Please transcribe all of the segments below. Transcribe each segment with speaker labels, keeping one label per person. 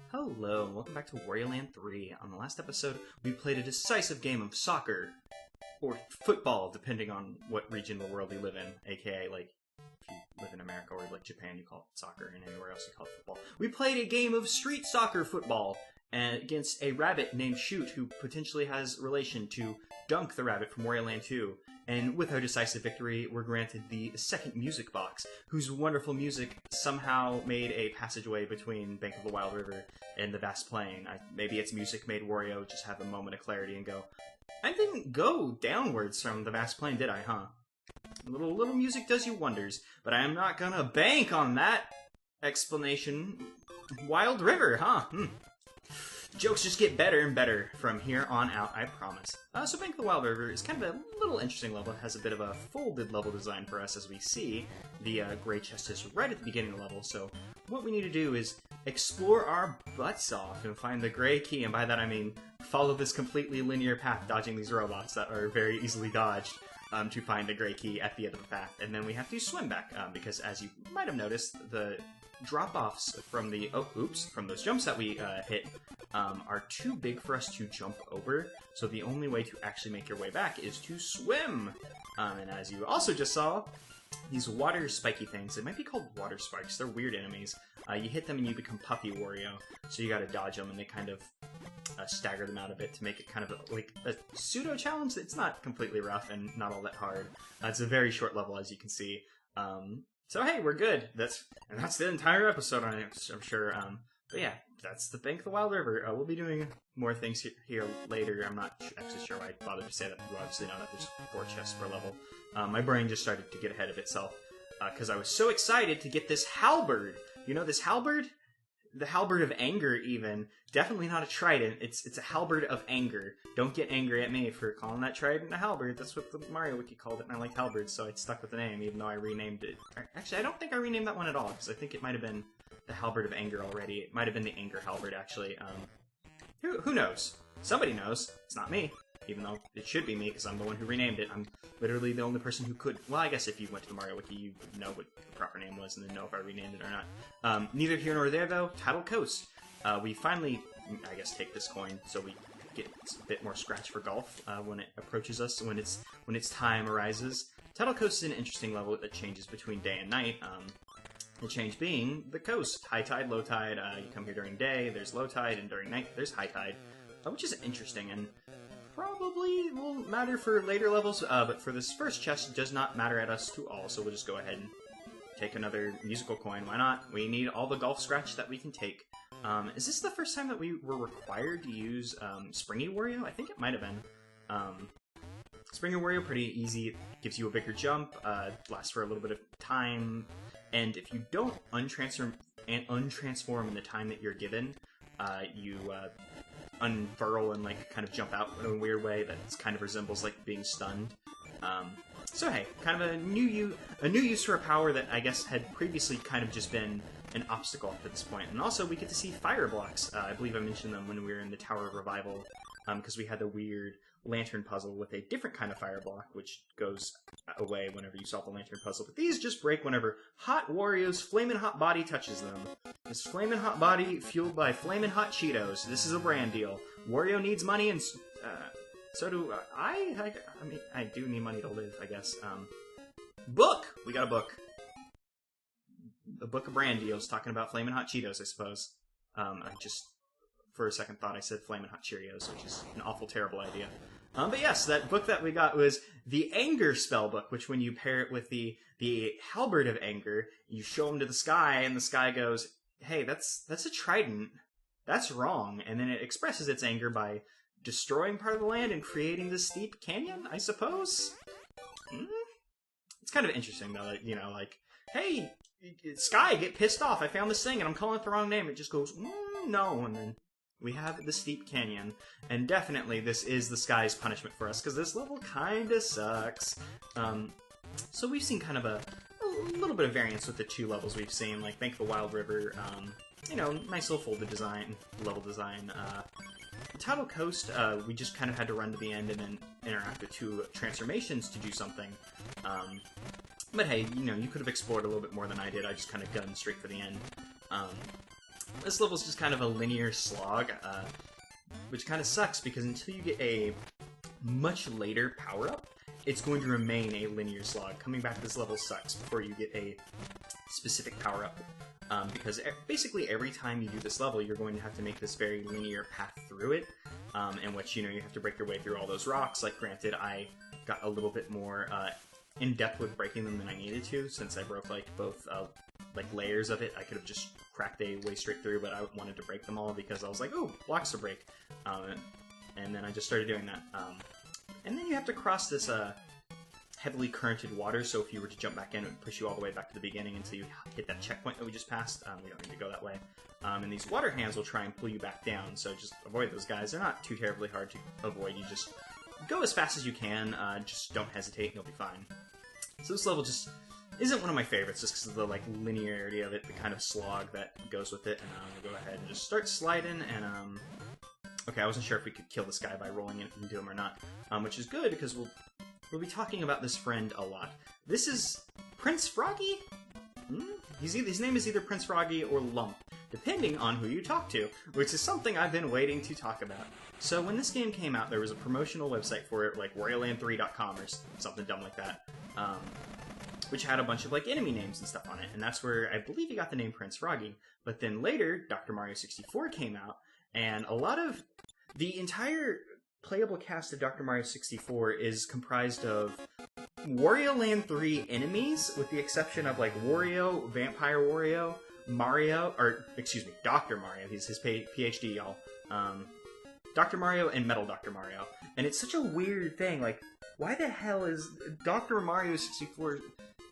Speaker 1: Hello, and welcome back to Wario Land 3. On the last episode, we played a decisive game of soccer, or football, depending on what region of the world you live in, aka, like, if you live in America or, like, Japan, you call it soccer, and anywhere else you call it football. We played a game of street soccer football against a rabbit named Shoot, who potentially has relation to Dunk the Rabbit from Wario Land 2. And with our decisive victory, we're granted the second music box, whose wonderful music somehow made a passageway between Bank of the Wild River and the vast plain. Maybe its music made Wario just have a moment of clarity and go, I didn't go downwards from the vast plain, did I, huh? Little music does you wonders, but I am not gonna bank on that explanation. Wild River, huh? Jokes just get better and better from here on out, I promise. So Bank of the Wild River is kind of a little interesting level. It has a bit of a folded level design for us, as we see. The gray chest is right at the beginning of the level, so what we need to do is explore our butts off and find the gray key, and by that I mean follow this completely linear path, dodging these robots that are very easily dodged, to find the gray key at the end of the path. And then we have to swim back, because as you might have noticed, the drop-offs from the from those jumps that we hit are too big for us to jump over, so the only way to actually make your way back is to swim. And as you also just saw, these water spiky things, they might be called water spikes, they're weird enemies. You hit them and you become Puffy Wario, so you gotta dodge them, and they kind of stagger them out a bit to make it kind of like a pseudo-challenge that's not completely rough and not all that hard. It's a very short level, as you can see. So hey, we're good. That's the entire episode on it, I'm sure. But yeah, that's the Bank of the Wild River. We'll be doing more things here later. I'm not actually sure why I bothered to say that. You obviously know that there's 4 chests per level. My brain just started to get ahead of itself because I was so excited to get this halberd. You know this halberd? The halberd of anger, even. Definitely not a trident. It's a halberd of anger. Don't get angry at me for calling that trident a halberd. That's what the Mario Wiki called it, and I liked halberds, so I stuck with the name, even though I renamed it. Actually, I don't think I renamed that one at all, because I think it might have been the halberd of anger already. It might have been the anger halberd, actually. Who knows? Somebody knows. It's not me. Even though it should be me, because I'm the one who renamed it. I'm literally the only person who could... Well, I guess if you went to the Mario Wiki, you know what the proper name was, and then know if I renamed it or not. Neither here nor there, though. Tidal Coast. We finally, I guess, take this coin, so we get a bit more scratch for golf when it approaches us, when its time arises. Tidal Coast is an interesting level that changes between day and night. The change being the coast. High tide, low tide. You come here during day, there's low tide, and during night, there's high tide, which is interesting, and probably will matter for later levels, but for this first chest, it does not matter at us to all, so we'll just go ahead and take another musical coin. Why not? We need all the golf scratch that we can take. Is this the first time that we were required to use Springy Wario? I think it might have been. Springy Wario, pretty easy. It gives you a bigger jump, lasts for a little bit of time, and if you don't untransform in the time that you're given, you unfurl and like kind of jump out in a weird way that kind of resembles like being stunned. So hey, kind of a new use for a power that I guess had previously kind of just been an obstacle up to this point. And also we get to see fire blocks. I believe I mentioned them when we were in the Tower of Revival, because we had the weird lantern puzzle with a different kind of fire block, which goes away whenever you solve the lantern puzzle. But these just break whenever Hot Wario's flamin' hot body touches them. This flamin' hot body fueled by flamin' hot Cheetos. This is a brand deal. Wario needs money, and so do I mean, I do need money to live, I guess. Book! We got a book. A book of brand deals talking about flamin' hot Cheetos, I suppose. I just, for a second, thought I said flamin' hot Cheerios, which is an awful, terrible idea. But yes, that book that we got was the Anger Spell Book, which when you pair it with the Halberd of Anger, you show them to the sky, and the sky goes, hey, that's a trident. That's wrong. And then it expresses its anger by destroying part of the land and creating this steep canyon, I suppose? It's kind of interesting, though, like, you know, like, hey, Sky, get pissed off, I found this thing, and I'm calling it the wrong name. It just goes, no, and then we have the steep canyon, and definitely this is the Sky's punishment for us, because this level kinda sucks. So we've seen kind of a little bit of variance with the 2 levels we've seen, like Bank of the Wild River, you know, nice little folded design, level design. Tidal Coast, we just kind of had to run to the end and then interact with 2 transformations to do something. But hey, you know, you could have explored a little bit more than I did. I just kind of gunned straight for the end. this level's just kind of a linear slog, which kind of sucks because until you get a much later power-up, it's going to remain a linear slog. Coming back to this level sucks before you get a specific power-up, because basically every time you do this level, you're going to have to make this very linear path through it, in which, you know, you have to break your way through all those rocks. Like, granted, I got a little bit more in-depth with breaking them than I needed to, since I broke, like, both, like, layers of it. I could have just cracked a way straight through, but I wanted to break them all because I was like, oh, blocks to break. And then I just started doing that. And then you have to cross this heavily currented water, so if you were to jump back in, it would push you all the way back to the beginning until you hit that checkpoint that we just passed. We don't need to go that way. And these water hands will try and pull you back down, so just avoid those guys. They're not too terribly hard to avoid. You just go as fast as you can, just don't hesitate and you'll be fine. So this level just isn't one of my favorites, just because of the like linearity of it, the kind of slog that goes with it. And I'm going to go ahead and just start sliding, and okay, I wasn't sure if we could kill this guy by rolling into him or not, which is good because we'll be talking about this friend a lot. This is Prince Froggy? His name is either Prince Froggy or Lump, depending on who you talk to, which is something I've been waiting to talk about. So when this game came out, there was a promotional website for it, like WarioLand3.com or something dumb like that, which had a bunch of like enemy names and stuff on it, and that's where I believe he got the name Prince Froggy. But then later, Dr. Mario 64 came out, and a lot of the entire playable cast of Dr. Mario 64 is comprised of Wario Land 3 enemies, with the exception of like Wario, Vampire Wario, Mario, or excuse me, Dr. Mario, he's his PhD, y'all. Dr. Mario and Metal Dr. Mario. And it's such a weird thing, like, why the hell is Dr. Mario 64,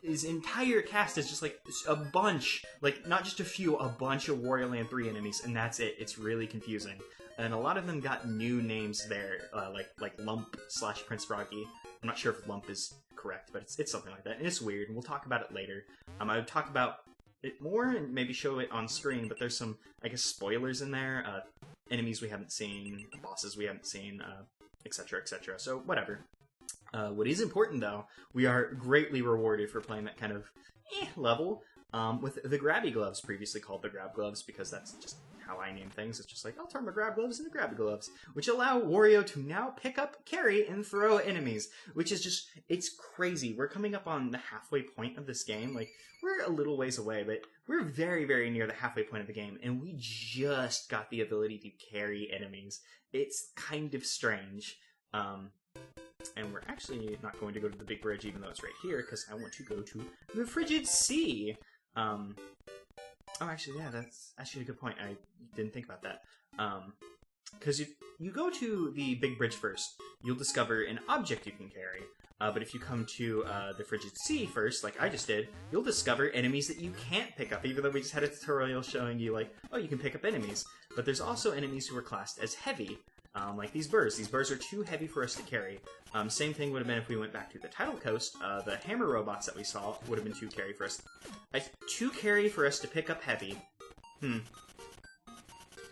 Speaker 1: his entire cast is just like a bunch, like not just a few, a bunch of Wario Land 3 enemies, and that's it. It's really confusing. And a lot of them got new names there, like Lump / Prince Froggy. I'm not sure if Lump is correct, but it's something like that. And it's weird, and we'll talk about it later. I would talk about it more and maybe show it on screen, but there's some, I guess, spoilers in there. Enemies we haven't seen, bosses we haven't seen, etc., etc. So, whatever. What is important, though, we are greatly rewarded for playing that kind of level with the Grabby Gloves, previously called the Grab Gloves, because that's just how I name things. It's just like, I'll turn my Grab Gloves into Grabby Gloves, which allow Wario to now pick up, carry, and throw enemies, which is just, it's crazy. We're coming up on the halfway point of this game. Like, we're a little ways away, but we're very, very near the halfway point of the game, and we just got the ability to carry enemies. It's kind of strange. And we're actually not going to go to the big bridge, even though it's right here, because I want to go to the Frigid Sea. Oh, actually, yeah, that's actually a good point. I didn't think about that. Because if you go to the big bridge first, you'll discover an object you can carry. But if you come to the Frigid Sea first, like I just did, you'll discover enemies that you can't pick up, even though we just had a tutorial showing you, like, oh, you can pick up enemies. But there's also enemies who are classed as heavy. Like these burrs. These burrs are too heavy for us to carry. Same thing would have been if we went back to the title coast. The hammer robots that we saw would have been too carry for us. Too carry for us to pick up heavy.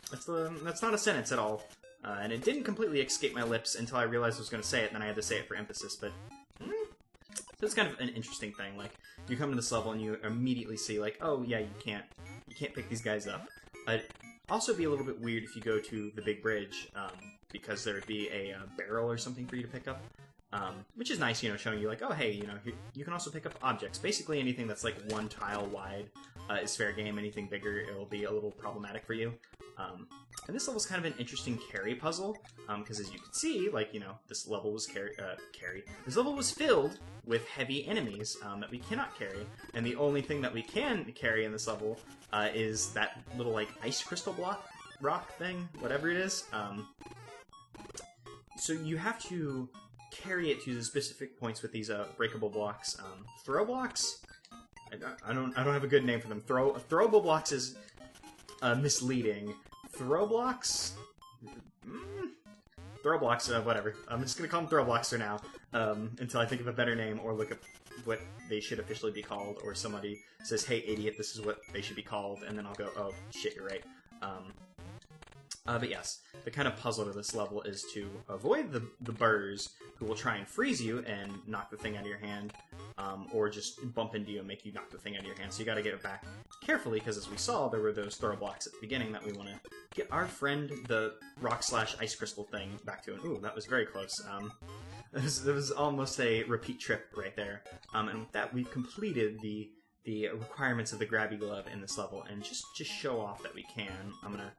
Speaker 1: That's not a sentence at all. And it didn't completely escape my lips until I realized I was going to say it, and then I had to say it for emphasis. But so it's kind of an interesting thing. Like, you come to this level and you immediately see, like, oh yeah, you can't pick these guys up. Also be a little bit weird if you go to the big bridge, because there would be a barrel or something for you to pick up, which is nice, you know, showing you like, oh hey, you know, you can also pick up objects. Basically anything that's like one tile wide is fair game. Anything bigger, it'll be a little problematic for you. And this level's kind of an interesting carry puzzle, because as you can see, like, you know, this level was This level was filled with heavy enemies that we cannot carry, and the only thing that we can carry in this level is that little, like, ice crystal rock thing, whatever it is. So you have to carry it to the specific points with these breakable blocks. Throw blocks? I don't have a good name for them. Throwable blocks is misleading. Throw blocks? Throw blocks, whatever. I'm just gonna call them throw blocks for now, until I think of a better name or look up what they should officially be called, or somebody says, hey idiot, this is what they should be called, and then I'll go, oh shit, you're right. But yes, the kind of puzzle to this level is to avoid the burrs, who will try and freeze you and knock the thing out of your hand, or just bump into you and make you knock the thing out of your hand. So you got to get it back carefully, because as we saw, there were those throw blocks at the beginning that we want to get our friend, the rock/ice crystal thing, back to. Ooh, that was very close. There was almost a repeat trip right there. And with that, we've completed the requirements of the grabby glove in this level, and just show off that we can. I'm gonna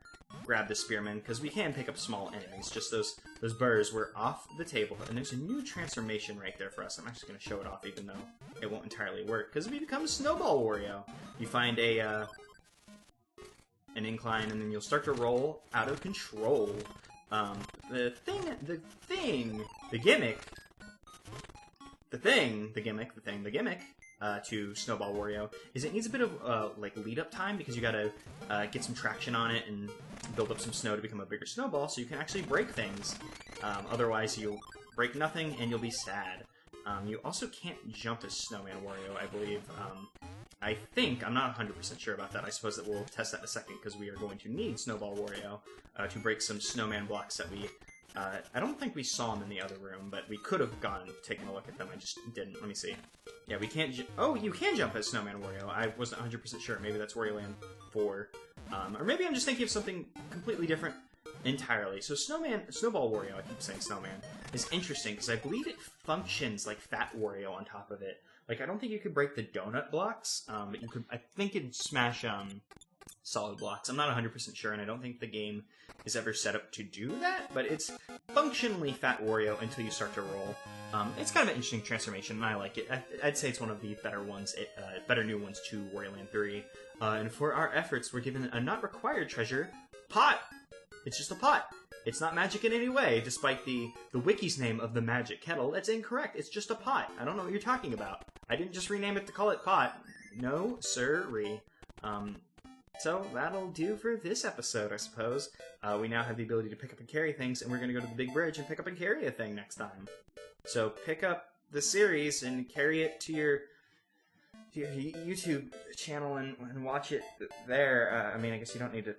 Speaker 1: grab the spearman, because we can pick up small enemies. Just those burrs were off the table, and there's a new transformation right there for us. I'm actually gonna show it off, even though it won't entirely work, because we become Snowball Wario. You find an incline, and then you'll start to roll out of control. The gimmick to Snowball Wario is it needs a bit of like lead-up time, because you gotta get some traction on it and build up some snow to become a bigger snowball, so you can actually break things. Otherwise, you'll break nothing and you'll be sad. You also can't jump as Snowman Wario, I believe. I think, I'm not 100% sure about that. I suppose that we'll test that in a second, because we are going to need Snowball Wario to break some snowman blocks that we... I don't think we saw them in the other room, but we could have gone and taken a look at them. I just didn't. Let me see. Yeah, we can't... Oh, you can jump as Snowman Wario. I wasn't 100% sure. Maybe that's Wario Land 4. Or maybe I'm just thinking of something completely different entirely. So Snowball Wario, I keep saying Snowman, is interesting, because I believe it functions like Fat Wario on top of it. Like, I don't think you could break the donut blocks, but you could... I think it'd smash, solid blocks. I'm not 100% sure, and I don't think the game is ever set up to do that, but it's functionally Fat Wario until you start to roll. It's kind of an interesting transformation, and I like it. I'd say it's one of the better ones, better new ones to Wario Land 3. And for our efforts, we're given a not required treasure, pot! It's just a pot. It's not magic in any way, despite the wiki's name of the magic kettle. That's incorrect. It's just a pot. I don't know what you're talking about. I didn't just rename it to call it pot. No, sir-ree. So that'll do for this episode, I suppose. We now have the ability to pick up and carry things, and we're going to go to the big bridge and pick up and carry a thing next time. So pick up the series and carry it to your YouTube channel and watch it there. I mean, I guess you don't need to